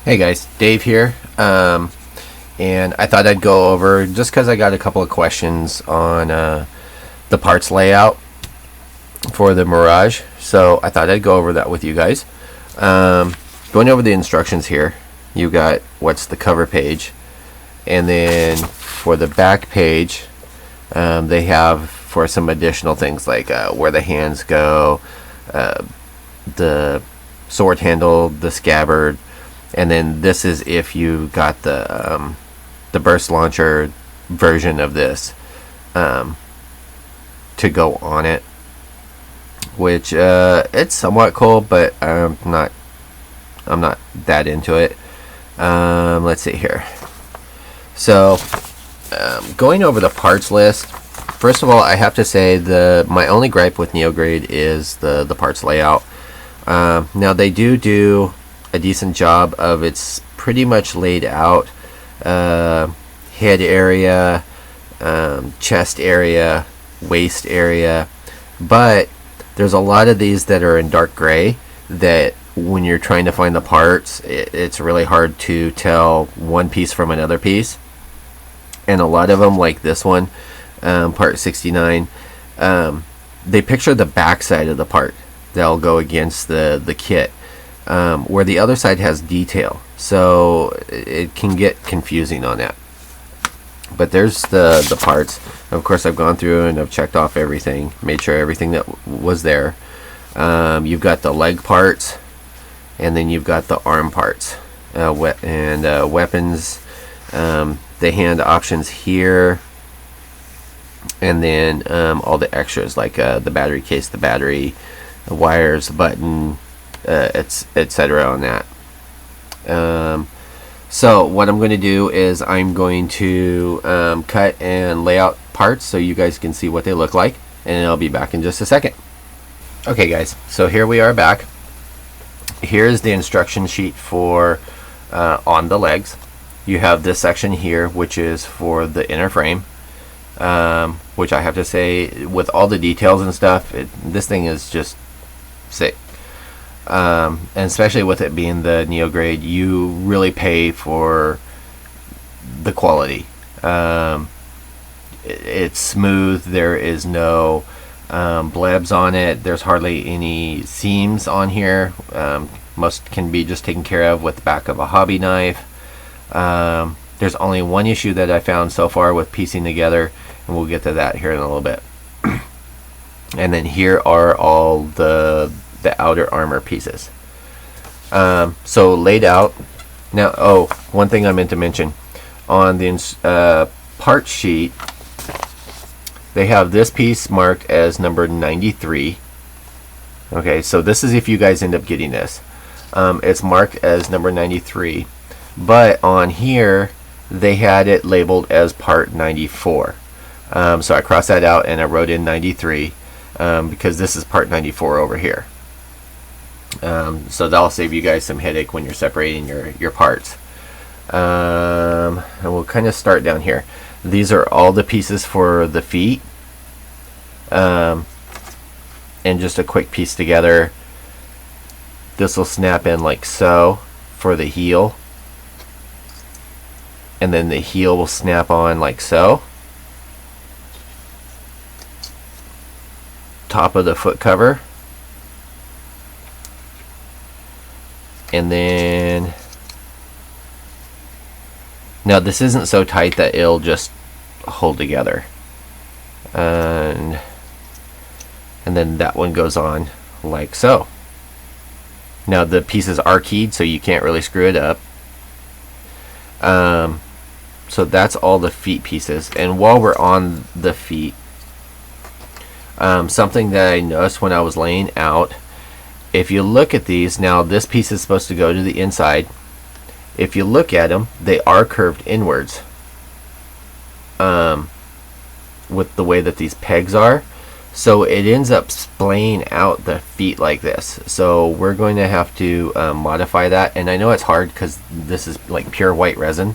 Hey guys, Dave here, and I thought I'd go over, just because I got a couple of questions on the parts layout for the Mirage, so I thought I'd go over that with you guys. Going over the instructions here, you got what's the cover page, and then for the back page, they have for some additional things like where the hands go, the sword handle, the scabbard. And then this is if you got the burst launcher version of this to go on it, which it's somewhat cool, but I'm not that into it. Let's see here. So going over the parts list, first of all, I have to say my only gripe with Neograde is the parts layout. Now they do a decent job of it's pretty much laid out, head area, chest area, waist area, but there's a lot of these that are in dark gray that when you're trying to find the parts, it's really hard to tell one piece from another piece. And a lot of them, like this one, part 69, they picture the back side of the part that'll go against the kit, where the other side has detail, so it can get confusing on that. But there's the parts. Of course, I've gone through and I've checked off everything, made sure everything that was there. You've got the leg parts, and then you've got the arm parts, weapons, the hand options here, and then all the extras like the battery case, the battery, the wires, the button, etc. on that. So what I'm going to do is I'm going to cut and lay out parts so you guys can see what they look like, and I'll be back in just a second. Okay guys, so here we are back. Here's the instruction sheet for on the legs. You have this section here which is for the inner frame, which I have to say, with all the details and stuff, this thing is just sick. And especially with it being the Neograde, you really pay for the quality. It's smooth. There is no blebs on it. There's hardly any seams on here. Most can be just taken care of with the back of a hobby knife. There's only one issue that I found so far with piecing together, and we'll get to that here in a little bit. And then here are all the outer armor pieces. So laid out. Now, one thing I meant to mention, on the part sheet, they have this piece marked as number 93. Okay, so this is if you guys end up getting this. It's marked as number 93, but on here they had it labeled as part 94. So I crossed that out and I wrote in 93 because this is part 94 over here. So that'll save you guys some headache when you're separating your parts. And we'll kind of start down here. These are all the pieces for the feet, and just a quick piece together. This will snap in like so for the heel, and then the heel will snap on like so. Top of the foot cover. And then, now this isn't so tight that it'll just hold together, and then that one goes on like so. Now the pieces are keyed, so you can't really screw it up. So that's all the feet pieces. And while we're on the feet, something that I noticed when I was laying out, if you look at these, now this piece is supposed to go to the inside. If you look at them, they are curved inwards, with the way that these pegs are. So it ends up splaying out the feet like this. So we're going to have to modify that. And I know it's hard because this is like pure white resin.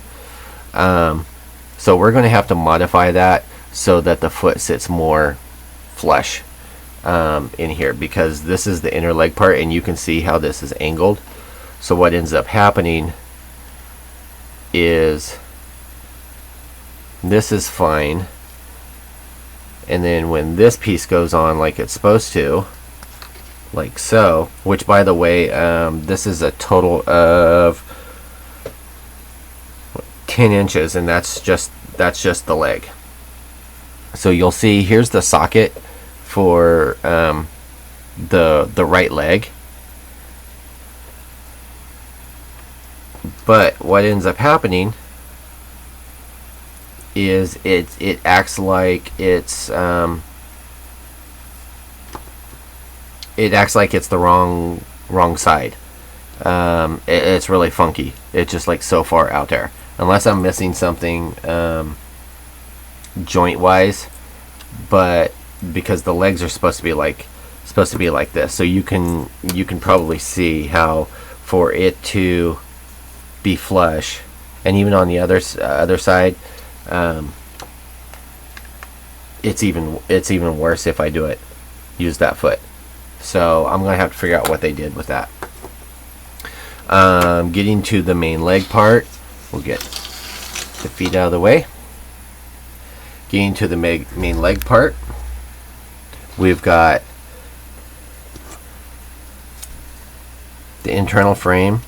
So we're going to have to modify that so that the foot sits more flush in here, because this is the inner leg part and you can see how this is angled. So what ends up happening is this is fine, and then when this piece goes on like it's supposed to, like so, which by the way, this is a total of 10 inches, and that's just the leg. So you'll see here's the socket for the right leg, but what ends up happening is it acts like it's the wrong side. It's really funky. It's just like so far out there, unless I'm missing something joint wise, but because the legs are supposed to be like this, so you can probably see how for it to be flush, and even on the other side, it's even worse if I use that foot. So I'm gonna have to figure out what they did with that. Getting to the main leg part, we'll get the feet out of the way. Getting to the main leg part, we've got the internal frame,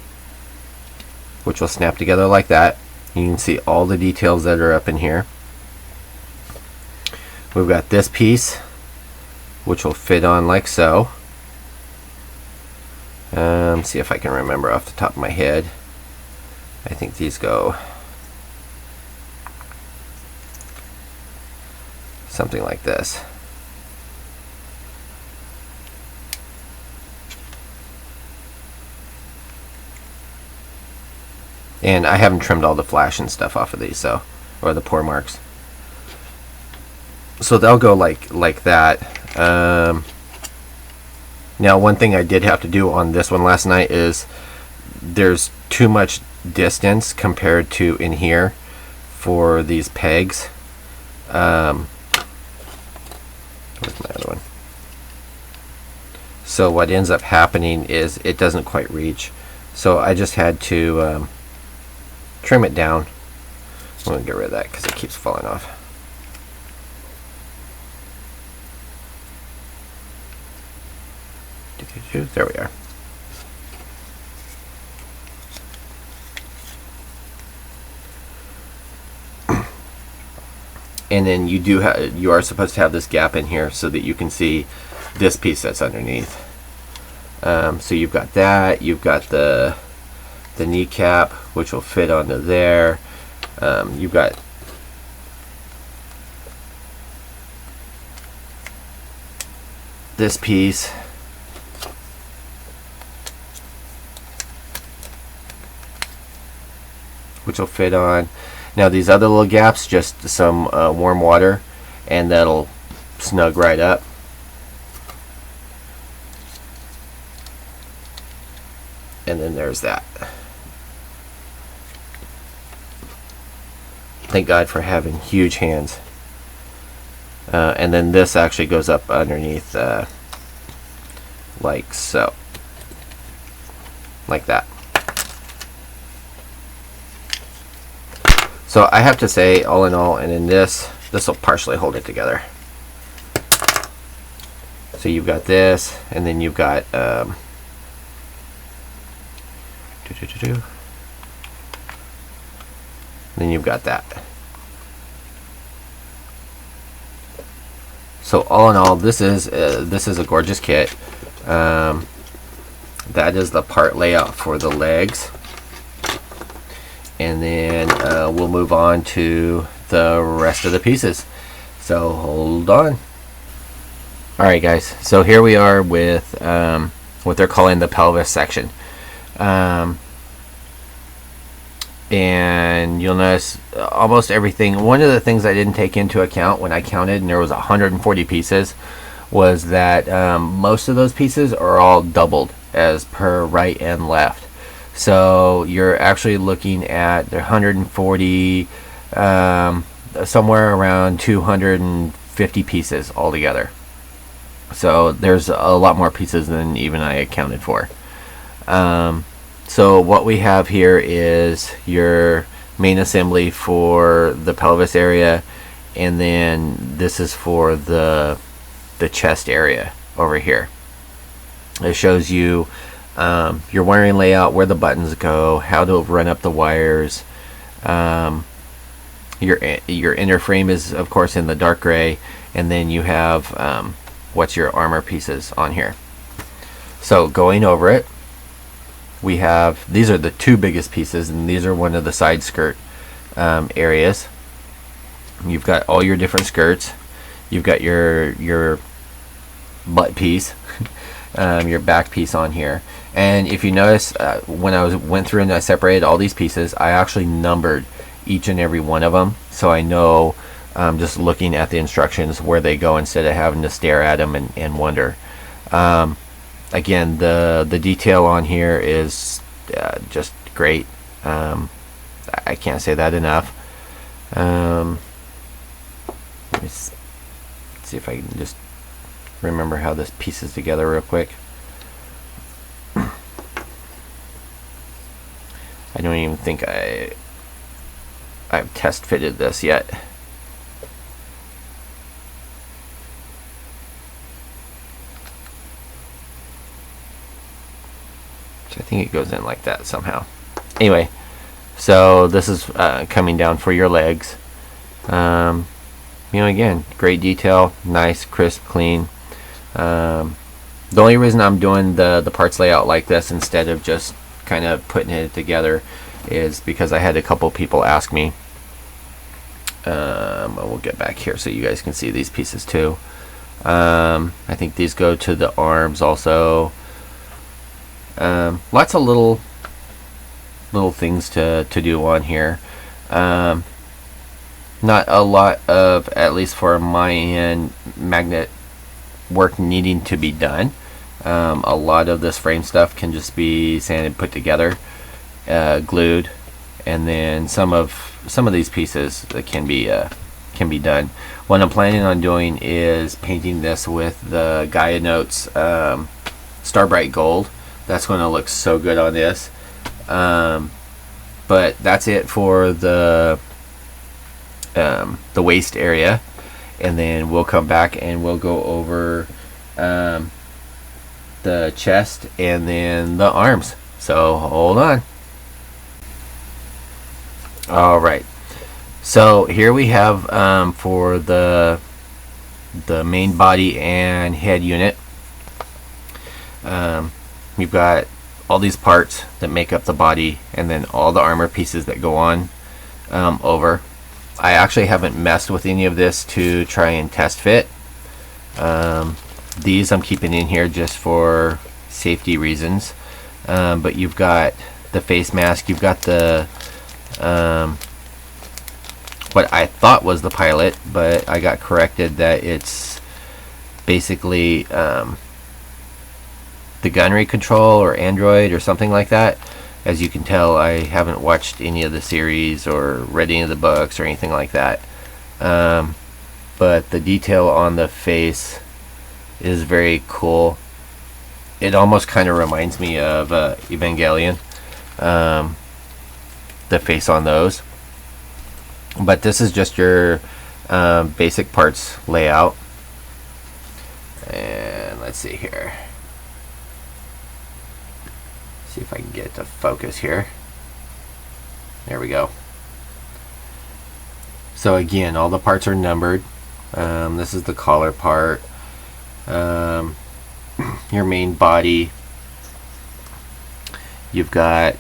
which will snap together like that. You can see all the details that are up in here. We've got this piece, which will fit on like so. See if I can remember off the top of my head. I think these go something like this. And I haven't trimmed all the flash and stuff off of these, so, or the pore marks. So they'll go like that. Now, one thing I did have to do on this one last night is there's too much distance compared to in here for these pegs. Where's my other one? So what ends up happening is it doesn't quite reach. So I just had to trim it down. I'm going to get rid of that because it keeps falling off. There we are. And then you are supposed to have this gap in here so that you can see this piece that's underneath. So you've got that. You've got the kneecap, which will fit onto there. You've got this piece, which will fit on. Now these other little gaps, just some warm water, and that'll snug right up. And then there's that. Thank God for having huge hands. And then this actually goes up underneath like so. Like that. So I have to say, all in all, and in this will partially hold it together. So you've got this, and then you've got then you've got that. So all in all, this is a gorgeous kit. That is the part layout for the legs. And then we'll move on to the rest of the pieces. So hold on. Alright guys, so here we are with what they're calling the pelvis section. And you'll notice almost everything. One of the things I didn't take into account when I counted, and there was 140 pieces, was that most of those pieces are all doubled as per right and left. So you're actually looking at 140, somewhere around 250 pieces altogether. So there's a lot more pieces than even I accounted for. So what we have here is your main assembly for the pelvis area, and then this is for the chest area over here. It shows you your wiring layout, where the buttons go, how to run up the wires. Your inner frame is of course in the dark gray, and then you have what's your armor pieces on here. So going over it, we have, these are the two biggest pieces, and these are one of the side skirt areas. You've got all your different skirts. You've got your butt piece, your back piece on here. And if you notice, when I went through and I separated all these pieces, I actually numbered each and every one of them, so I know just looking at the instructions where they go instead of having to stare at them and wonder. Again, the detail on here is just great. I can't say that enough. Let me see if I can just remember how this pieces together real quick. I don't even think I've test fitted this yet. So I think it goes in like that somehow. Anyway, so this is coming down for your legs. You know, again, great detail, nice, crisp, clean. The only reason I'm doing the parts layout like this instead of just kind of putting it together is because I had a couple people ask me. We'll get back here so you guys can see these pieces too. I think these go to the arms also. Lots of little things to do on here. Not a lot of, at least for my end, magnet work needing to be done. A lot of this frame stuff can just be sanded, put together, glued, and then some of these pieces that can be done. What I'm planning on doing is painting this with the Gaia Notes Starbright Gold. That's going to look so good on this. But that's it for the waist area, and then we'll come back and we'll go over the chest and then the arms. So hold on. Alright, so here we have for the main body and head unit, you've got all these parts that make up the body, and then all the armor pieces that go on over. I actually haven't messed with any of this to try and test fit. These I'm keeping in here just for safety reasons. But you've got the face mask, you've got the what I thought was the pilot, but I got corrected that it's basically the gunnery control or Android or something like that. As you can tell, I haven't watched any of the series or read any of the books or anything like that. But the detail on the face is very cool. It almost kind of reminds me of Evangelion, the face on those. But this is just your basic parts layout. And let's see here. See if I can get it to focus here. There we go. So again, all the parts are numbered. This is the collar part. Your main body. You've got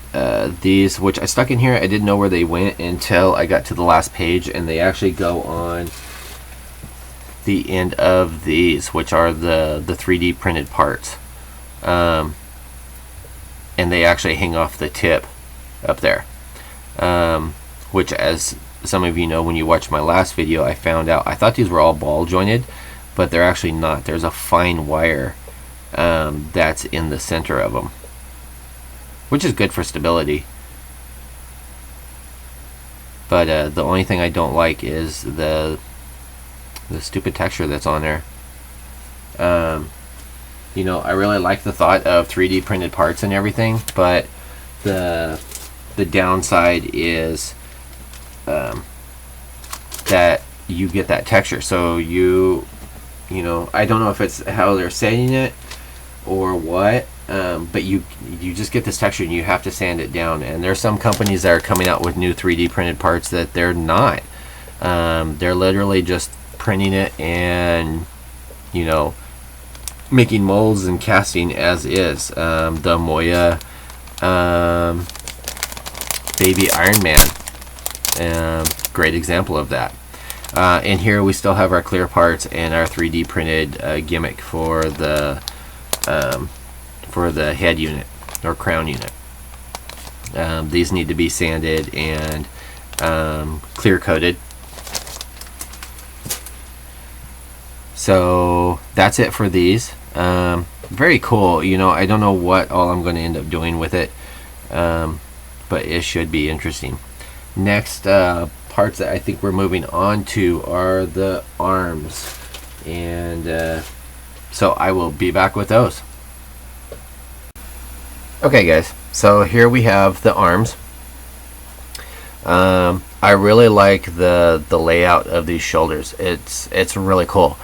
these, which I stuck in here. I didn't know where they went until I got to the last page, and they actually go on the end of these, which are the 3D printed parts. And they actually hang off the tip up there, which, as some of you know, when you watched my last video, I found out I thought these were all ball jointed, but they're actually not. There's a fine wire that's in the center of them, which is good for stability. But the only thing I don't like is the stupid texture that's on there. You know, I really like the thought of 3D printed parts and everything, but the downside is that you get that texture. So you know, I don't know if it's how they're setting it or what, but you just get this texture and you have to sand it down. And there's some companies that are coming out with new 3D printed parts that they're not. They're literally just printing it and, you know, making molds and casting as is. The Moya Baby Iron Man, great example of that. And here we still have our clear parts and our 3D printed gimmick for the head unit or crown unit. These need to be sanded and clear coated. So that's it for these. Very cool. You know, I don't know what all I'm going to end up doing with it, but it should be interesting. Next parts that I think we're moving on to are the arms, and so I will be back with those. Okay guys, so here we have the arms. I really like the layout of these shoulders. It's really cool.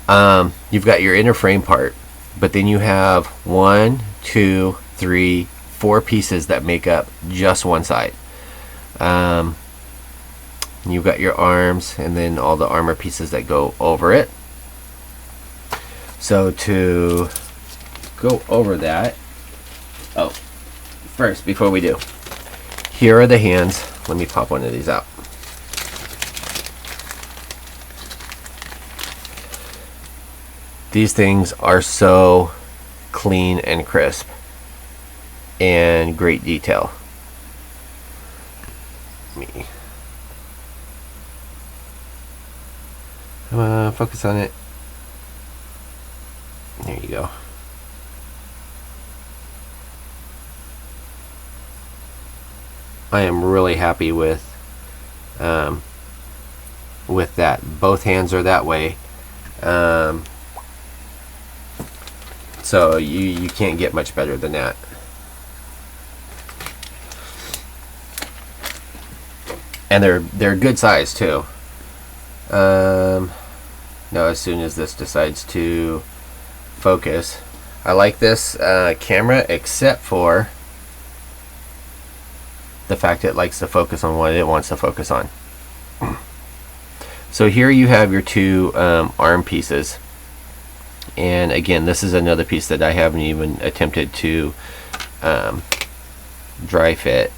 You've got your inner frame part, but then you have 1, 2, 3, 4 pieces that make up just one side. You've got your arms and then all the armor pieces that go over it. So to go over that, first, before we do, here are the hands. Let me pop one of these out. These things are so clean and crisp and great detail. Come on, focus on it. There you go. I am really happy with that. Both hands are that way. So you can't get much better than that. And they're good size too. Now as soon as this decides to focus, I like this camera, except for the fact it likes to focus on what it wants to focus on. So here you have your two arm pieces, and again, this is another piece that I haven't even attempted to dry fit.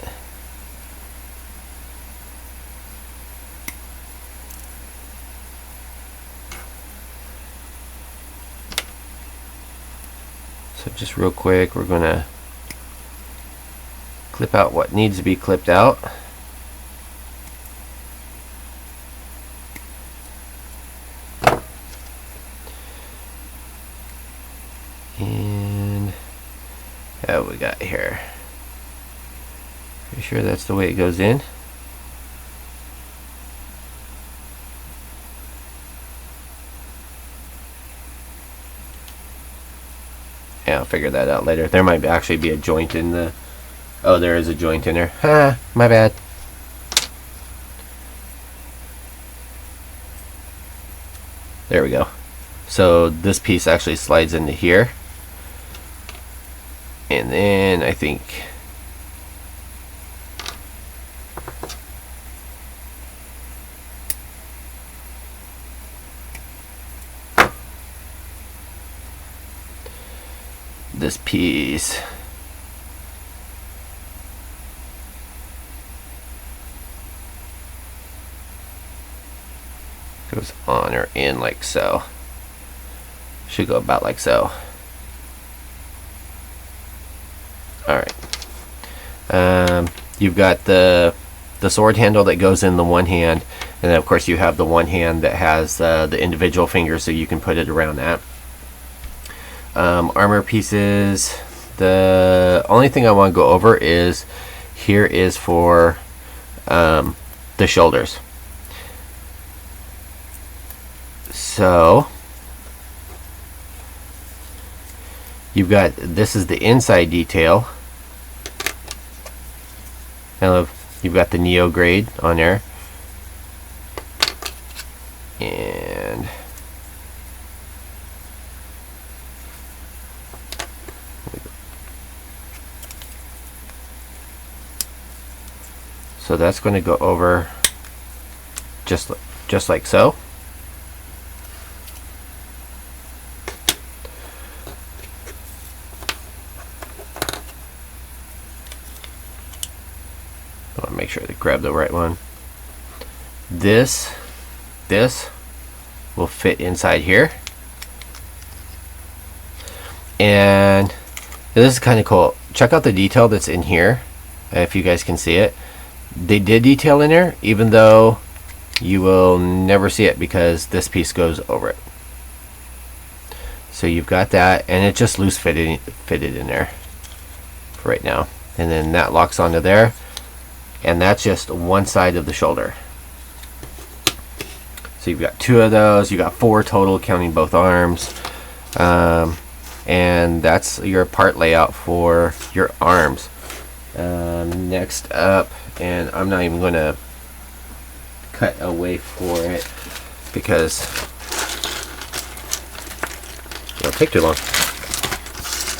So just real quick, we're gonna clip out what needs to be clipped out. And what we got here? Pretty sure that's the way it goes in. Yeah, I'll figure that out later. There might actually be a joint in the... Oh, there is a joint in there. Ah, my bad. There we go. So this piece actually slides into here. And then I think... this piece goes on or in like so. Should go about like so. Alright. You've got the sword handle that goes in the one hand, and then of course you have the one hand that has the individual fingers, so you can put it around that. Armor pieces, the only thing I want to go over is here is for the shoulders. So you've got, this is the inside detail. Now you've got the Neograde on there. And so that's going to go over just like so. I want to make sure to grab the right one. This will fit inside here, and this is kind of cool. Check out the detail that's in here. If you guys can see it, they did detail in there, even though you will never see it because this piece goes over it. So you've got that, and it just loose fitted in there for right now, and then that locks onto there, and that's just one side of the shoulder. So you've got 2 of those. You got 4 total, counting both arms, and that's your part layout for your arms. Next up, and I'm not even going to cut away for it because it'll take too long.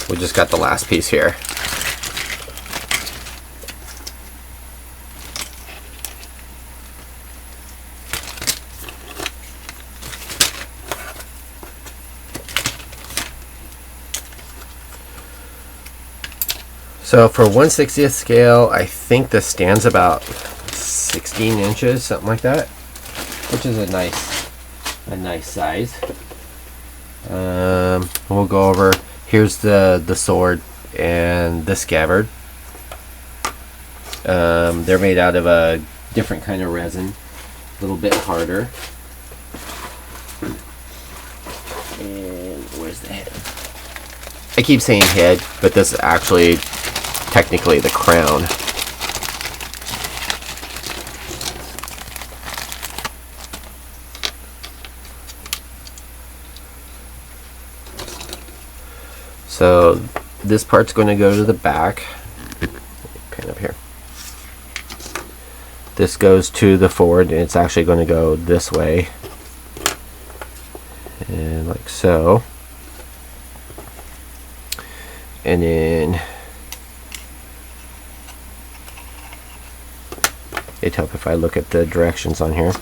We just got the last piece here. So for 1/60th scale, I think this stands about 16 inches, something like that, which is a nice size. We'll go over. Here's the sword and the scabbard. They're made out of a different kind of resin, a little bit harder. And where's the head? I keep saying head, but this is actually technically the crown. So this part's going to go to the back. Pan up here. This goes to the forward, and it's actually going to go this way, and like so. And then it'd help if I look at the directions on here.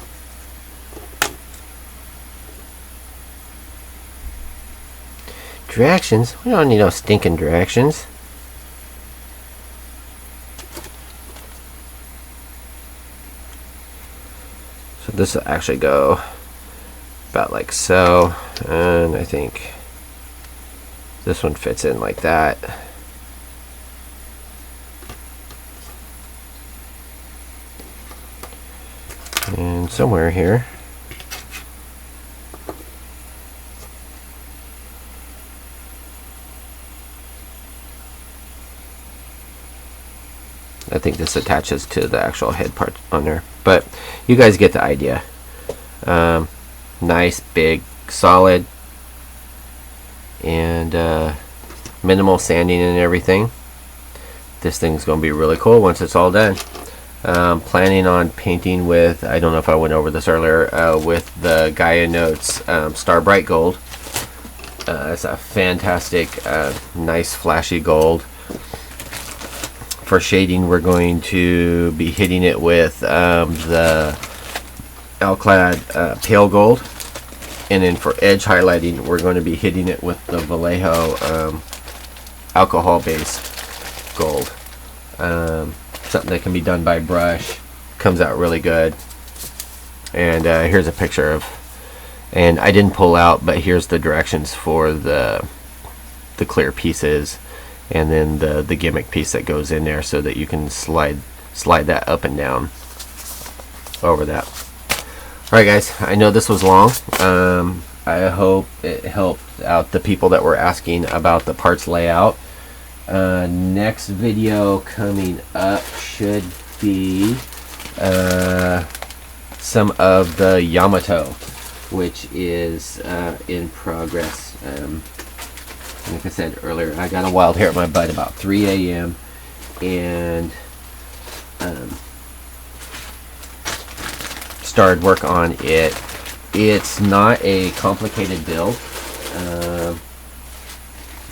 Directions? We don't need no stinking directions. So this will actually go about like so, and I think this one fits in like that. And somewhere here I think this attaches to the actual head part on there, but you guys get the idea. Nice, big, solid, and minimal sanding and everything. This thing's going to be really cool once it's all done. Planning on painting with, I don't know if I went over this earlier, with the Gaia Notes Star Bright Gold. It's a fantastic, nice flashy gold. For shading, we're going to be hitting it with the Alclad Pale Gold, and then for edge highlighting, we're going to be hitting it with the Vallejo alcohol-based gold. Something that can be done by brush, comes out really good. And here's a picture of, and I didn't pull out, but here's the directions for the clear pieces, and then the gimmick piece that goes in there, so that you can slide that up and down over that. Alright guys, I know this was long. I hope it helped out the people that were asking about the parts layout. Next video coming up should be some of the Yamato, which is in progress. Like I said earlier, I got a wild hair at my butt about 3 a.m. and started work on it It's not a complicated build.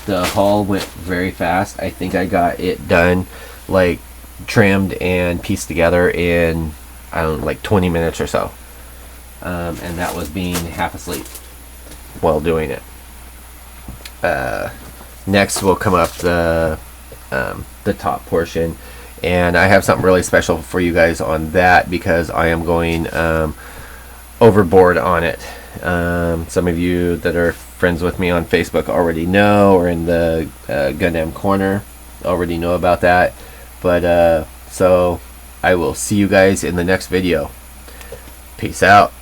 The haul went very fast. I think I got it done, like trimmed and pieced together in, I don't know, like 20 minutes or so. And that was being half asleep while doing it. Next will come up the top portion, and I have something really special for you guys on that because I am going overboard on it. Some of you that are friends with me on Facebook already know, or in the Gundamn Corner already know about that. But so I will see you guys in the next video. Peace out.